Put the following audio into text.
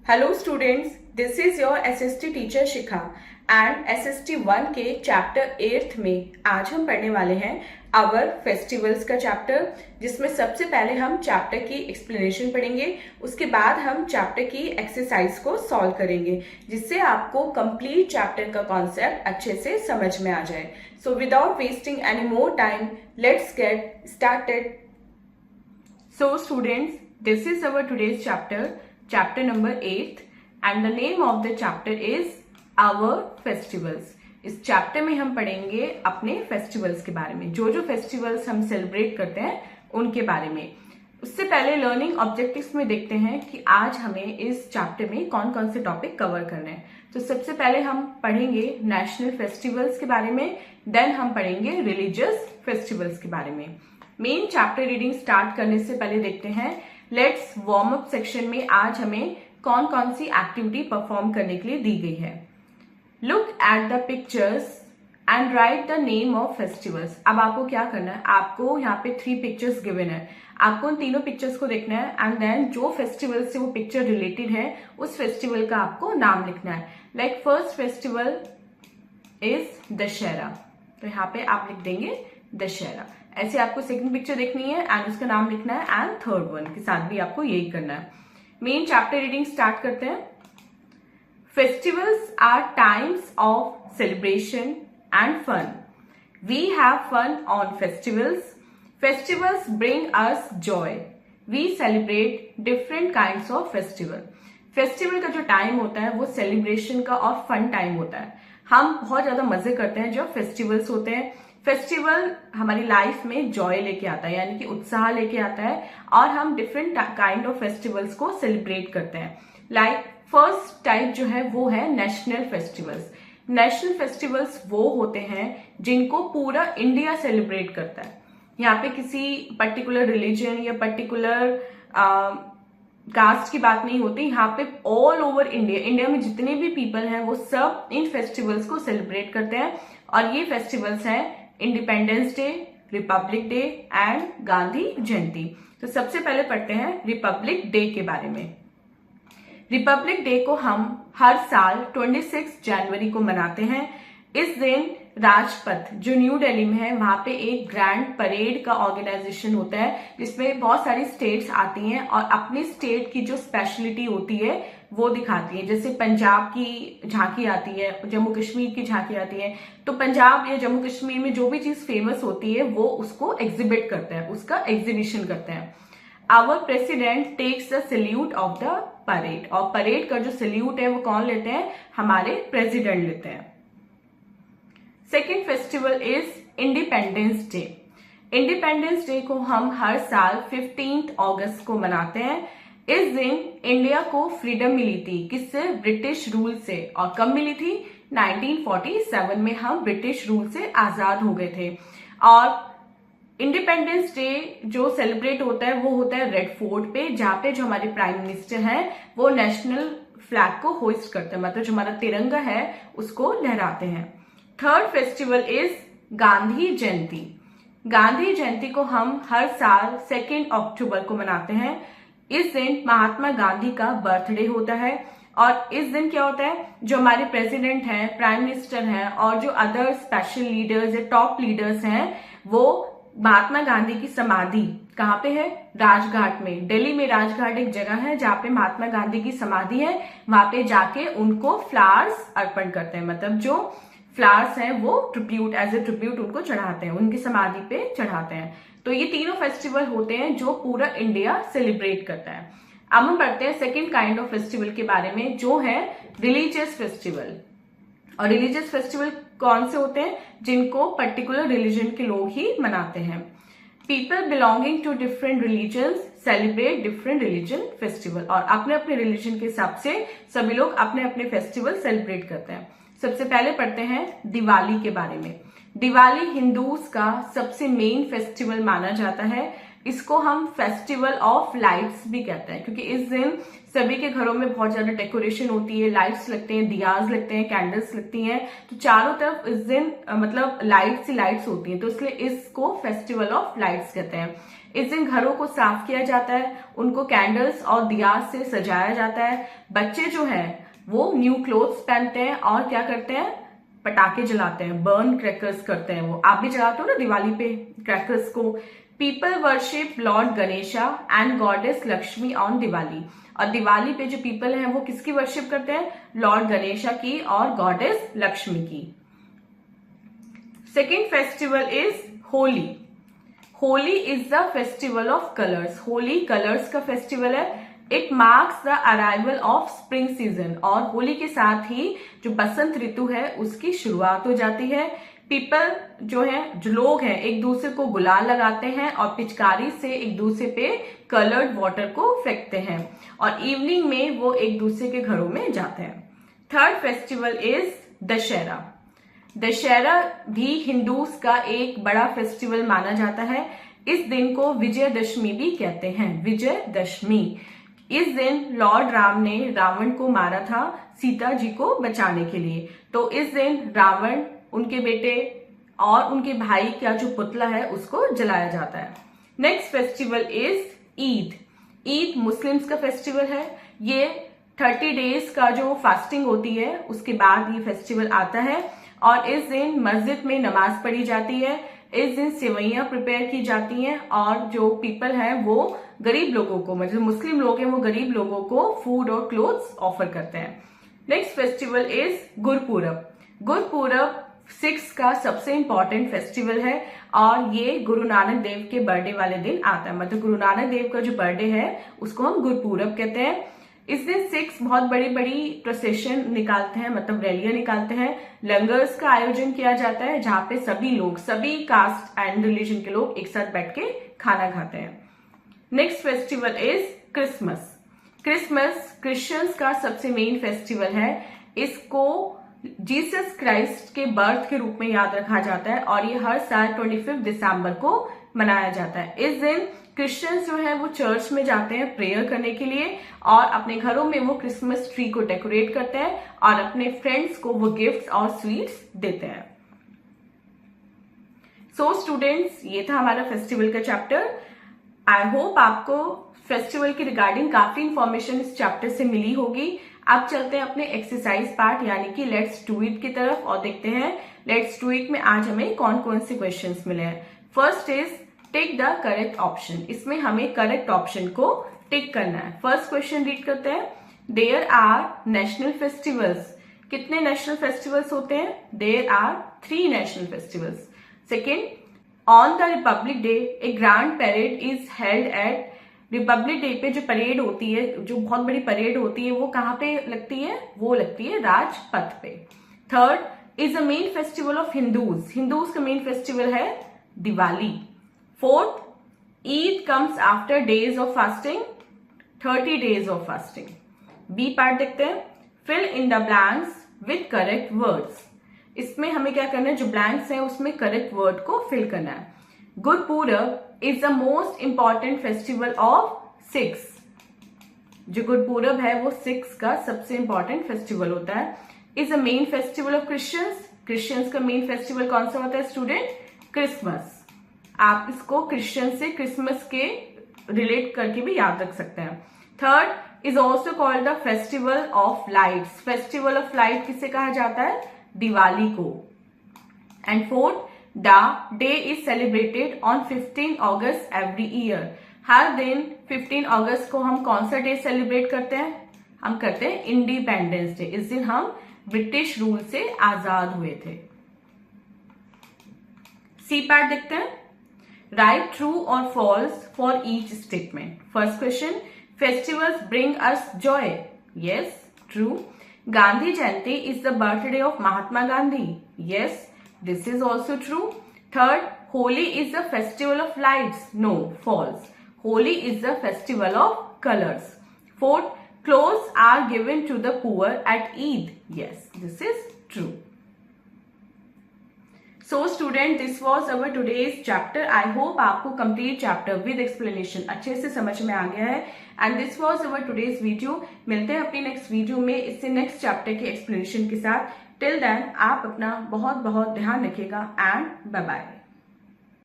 Hello students, this is your SST teacher Shikha and SST 1 के chapter 8 में आज हम पढ़ने वाले हैं आवर फेस्टिवल्स का चैप्टर, जिसमें सबसे पहले हम चैप्टर की एक्सप्लेनेशन पढ़ेंगे। उसके बाद हम चैप्टर की एक्सरसाइज को सॉल्व करेंगे, जिससे आपको कंप्लीट चैप्टर का कॉन्सेप्ट अच्छे से समझ में आ जाए। So without wasting any more time, let's get started. So students, this is our today's chapter number 8 and the name of the chapter is our festivals। इस चैप्टर में हम पढ़ेंगे अपने फेस्टिवल्स के बारे में, जो फेस्टिवल्स हम सेलिब्रेट करते हैं उनके बारे में। उससे पहले लर्निंग ऑब्जेक्टिव्स में देखते हैं कि आज हमें इस चैप्टर में कौन कौन से टॉपिक कवर करने हैं। तो सबसे पहले हम पढ़ेंगे नेशनल फेस्टिवल्स के बारे में, देन हम पढ़ेंगे रिलीजियस फेस्टिवल्स के बारे में। मेन चैप्टर रीडिंग स्टार्ट करने से पहले देखते हैं लेट्स वार्म अप सेक्शन में आज हमें कौन कौन सी एक्टिविटी परफॉर्म करने के लिए दी गई है। Look at the pictures and right the name of festivals. अब आपको क्या करना है, आपको यहाँ पे 3 पिक्चर्स गिवन है, आपको उन तीनों पिक्चर्स को देखना है एंड देन जो फेस्टिवल से वो पिक्चर रिलेटेड है उस फेस्टिवल का आपको नाम लिखना है। Like first festival is Dussehra, तो यहाँ पे आप लिख देंगे दशहरा। ऐसे आपको सेकंड पिक्चर देखनी है एंड उसका नाम लिखना है एंड थर्ड वन के साथ भी आपको यही करना है। मेन चैप्टर रीडिंग स्टार्ट करते हैं। Festivals are times of celebration and fun. We have fun on festivals. Festivals bring us joy. We celebrate different kinds of festival. Festival का जो टाइम होता है वो सेलिब्रेशन का और फन टाइम होता है। हम बहुत ज्यादा मजे करते हैं जब फेस्टिवल्स होते हैं। फेस्टिवल हमारी लाइफ में जॉय लेके आता है, यानी कि उत्साह लेके आता है, और हम डिफरेंट काइंड ऑफ फेस्टिवल्स को सेलिब्रेट करते हैं। लाइक फर्स्ट टाइप जो है वो है नेशनल फेस्टिवल्स। नेशनल फेस्टिवल्स वो होते हैं जिनको पूरा इंडिया सेलिब्रेट करता है। यहाँ पे किसी पर्टिकुलर रिलीजन या पर्टिकुलर कास्ट की बात नहीं होती, यहाँ पे ऑल ओवर इंडिया में जितने भी पीपल हैं वो सब इन फेस्टिवल्स को सेलिब्रेट करते हैं। और ये फेस्टिवल्स हैं Independence Day, Republic Day and Gandhi Jayanti. तो सबसे पहले पढ़ते हैं रिपब्लिक डे के बारे में। रिपब्लिक डे को हम हर साल 26 जनवरी को मनाते हैं। इस दिन राजपथ जो न्यू दिल्ली में है वहां पे एक ग्रैंड परेड का ऑर्गेनाइजेशन होता है, जिसमें बहुत सारी स्टेट्स आती हैं और अपनी स्टेट की जो स्पेशलिटी होती है वो दिखाती है। जैसे पंजाब की झांकी आती है, जम्मू कश्मीर की झांकी आती है, तो पंजाब या जम्मू कश्मीर में जो भी चीज फेमस होती है वो उसको एग्जिबिट करते हैं, उसका एग्जीबिशन करते हैं। Our president takes the salute of the parade, और परेड का जो सैल्यूट है वो कौन लेते हैं, हमारे प्रेसिडेंट लेते हैं। Second festival is independence day. Independence day को हम हर साल 15 अगस्त को मनाते हैं। इस दिन इंडिया को फ्रीडम मिली थी, किससे, ब्रिटिश रूल से। और कब मिली थी, 1947 में हम ब्रिटिश रूल से आजाद हो गए थे। और इंडिपेंडेंस डे जो सेलिब्रेट होता है वो होता है रेड फोर्ट पे, जहां पे जो हमारे प्राइम मिनिस्टर हैं वो नेशनल फ्लैग को होइस्ट करते हैं, मतलब जो हमारा तिरंगा है उसको लहराते हैं। थर्ड फेस्टिवल इज गांधी जयंती। गांधी जयंती को हम हर साल 2 अक्टूबर को मनाते हैं। इस दिन महात्मा गांधी का बर्थडे होता है, और इस दिन क्या होता है, जो हमारे प्रेसिडेंट हैं, प्राइम मिनिस्टर हैं और जो अदर स्पेशल लीडर्स या टॉप लीडर्स हैं वो महात्मा गांधी की समाधि कहाँ पे है, राजघाट में। दिल्ली में राजघाट एक जगह है जहाँ पे महात्मा गांधी की समाधि है, वहां पे जाके उनको फ्लावर्स अर्पण करते हैं, मतलब जो फ्लावर्स हैं वो ट्रिब्यूट, एज ए ट्रिब्यूट उनको चढ़ाते हैं, उनकी समाधि पे चढ़ाते हैं। तो ये तीनों फेस्टिवल होते हैं जो पूरा इंडिया सेलिब्रेट करता है। अब हम पढ़ते हैं सेकेंड काइंड ऑफ फेस्टिवल के बारे में, जो है रिलीजियस फेस्टिवल। और रिलीजियस फेस्टिवल कौन से होते हैं, जिनको पर्टिकुलर रिलीजन के लोग ही मनाते हैं। People belonging to different religions celebrate different religion festival, और अपने अपने रिलीजन के हिसाब से सभी लोग अपने अपने फेस्टिवल सेलिब्रेट करते हैं। सबसे पहले पढ़ते हैं दिवाली के बारे में। दिवाली हिंदूज का सबसे मेन फेस्टिवल माना जाता है। इसको हम फेस्टिवल ऑफ लाइट्स भी कहते हैं, क्योंकि इस दिन सभी के घरों में बहुत ज्यादा डेकोरेशन होती है, लाइट्स लगते हैं, दियाज लगते हैं, कैंडल्स लगती हैं, तो चारों तरफ इस दिन मतलब लाइट्स ही लाइट्स होती हैं, तो इसलिए इसको फेस्टिवल ऑफ लाइट्स कहते हैं। इस दिन घरों को साफ किया जाता है, उनको कैंडल्स और दिया से सजाया जाता है। बच्चे जो है वो न्यू क्लोथ्स पहनते हैं और क्या करते हैं, पटाखे जलाते हैं, बर्न क्रैकर्स करते हैं। वो आप भी जलाते हो ना दिवाली पे क्रैकर्स को। People worship Lord Ganesha and goddess Lakshmi on Diwali. और दिवाली पे जो पीपल हैं वो किसकी वर्शिप करते हैं, लॉर्ड गणेशा की और गॉडेस लक्ष्मी की। Second festival is Holi. Holi is the festival of colours. Holi colours का फेस्टिवल है। It marks the arrival of spring season. और होली के साथ ही जो बसंत ऋतु है उसकी शुरुआत हो जाती है। पीपल जो लोग हैं एक दूसरे को गुलाल लगाते हैं और पिचकारी से एक दूसरे पे कलर्ड वाटर को फेंकते हैं और इवनिंग में वो एक दूसरे के घरों में जाते हैं। Third festival is Dussehra. Dussehra भी हिंदूज का एक बड़ा फेस्टिवल माना जाता है। इस दिन को विजयदशमी भी कहते हैं। विजयदशमी, इस दिन लॉर्ड राम ने रावण को मारा था सीता जी को बचाने के लिए। तो इस दिन रावण, उनके बेटे और उनके भाई का जो पुतला है उसको जलाया जाता है। Next festival is Eid. Eid Muslims का फेस्टिवल है। ये 30 डेज का जो फास्टिंग होती है उसके बाद ये फेस्टिवल आता है और इस दिन मस्जिद में नमाज पढ़ी जाती है। इस दिन सेवइयां प्रिपेयर की जाती हैं और जो पीपल हैं वो गरीब लोगों को, मतलब मुस्लिम लोग हैं वो गरीब लोगों को फूड और क्लोथ्स ऑफर करते हैं। Next festival is Gurpurab. Gurpurab Sikhs का सबसे इंपॉर्टेंट फेस्टिवल है और ये गुरु नानक देव के बर्थडे वाले दिन आता है। मतलब गुरु नानक देव का जो बर्थडे है उसको हम गुरपूरब कहते हैं। इस दिन सिक्स बहुत बड़ी बड़ी प्रोसेशन निकालते हैं, मतलब रैलियां निकालते हैं। लंगर्स का आयोजन किया जाता है जहां पे सभी लोग, सभी कास्ट एंड रिलीजन के लोग एक साथ बैठ के खाना खाते हैं। Next festival is Christmas. Christmas Christians का सबसे मेन फेस्टिवल है। इसको जीसस क्राइस्ट के बर्थ के रूप में याद रखा जाता है और ये हर साल 25 दिसंबर को मनाया जाता है। इस दिन क्रिश्चियंस जो है वो चर्च में जाते हैं प्रेयर करने के लिए और अपने घरों में वो क्रिसमस ट्री को डेकोरेट करते हैं और अपने फ्रेंड्स को वो गिफ्ट्स और स्वीट्स देते हैं। सो स्टूडेंट्स, ये था हमारा फेस्टिवल का चैप्टर। आई होप आपको फेस्टिवल के रिगार्डिंग काफी इंफॉर्मेशन इस चैप्टर से मिली होगी। अब चलते हैं अपने एक्सरसाइज पार्ट यानी कि लेट्स डू इट की तरफ और देखते हैं लेट्स डू इट में आज हमें कौन कौन से क्वेश्चंस मिले हैं। First is tick the correct option. इसमें हमें करेक्ट ऑप्शन को टिक करना है। फर्स्ट क्वेश्चन रीड करते हैं। There are national festivals. कितने नेशनल फेस्टिवल्स होते हैं? There are 3 national festivals. Second, on the republic day a grand parade is held at. Republic day पे जो परेड होती है, जो बहुत बड़ी परेड होती है, वो कहाँ पे लगती है? वो लगती है राजपथ पे। Third, is a main festival of Hindus. Hindus का मेन फेस्टिवल है Diwali. Fourth, Eid comes after days of fasting, 30 days of fasting. B part देखते हैं। Fill in the blanks with correct words. इसमें हमें क्या करना है, जो ब्लैंक्स हैं उसमें करेक्ट वर्ड को फिल करना है। Gurpurab is the most important festival of Sikhs. जो गुरपूरब है वो सिक्स का सबसे इंपॉर्टेंट फेस्टिवल होता है। Is a main festival of Christians. Christians का मेन फेस्टिवल कौन सा होता है स्टूडेंट? क्रिसमस। आप इसको क्रिश्चियन से क्रिसमस के रिलेट करके भी याद रख सकते हैं। Third, is also called the festival of lights. Festival of light किसे कहा जाता है? दिवाली को। And fourth, the day is celebrated on 15 August every year. हर दिन 15 अगस्त को हम कौन सा डे सेलिब्रेट करते हैं? हम करते हैं इंडिपेंडेंस डे। इस दिन हम ब्रिटिश रूल से आजाद हुए थे। सी पार्ट देखते हैं। राइट ट्रू और false for each statement. First question, festivals bring us joy. Yes, true. Gandhi Jayanti is the birthday of Mahatma Gandhi. Yes, this is also true. Third, Holi is the festival of lights. No, false. Holi is the festival of colors. Fourth, clothes are given to the poor at Eid. Yes, this is true. So student, this was our today's chapter. I hope आपको complete chapter with explanation अच्छे से समझ में आ गया है. And this was our today's video. मिलते हैं अपनी next video में इससे next chapter के explanation के साथ. टिल देन आप अपना बहुत बहुत ध्यान रखिएगा एंड बाय बाय।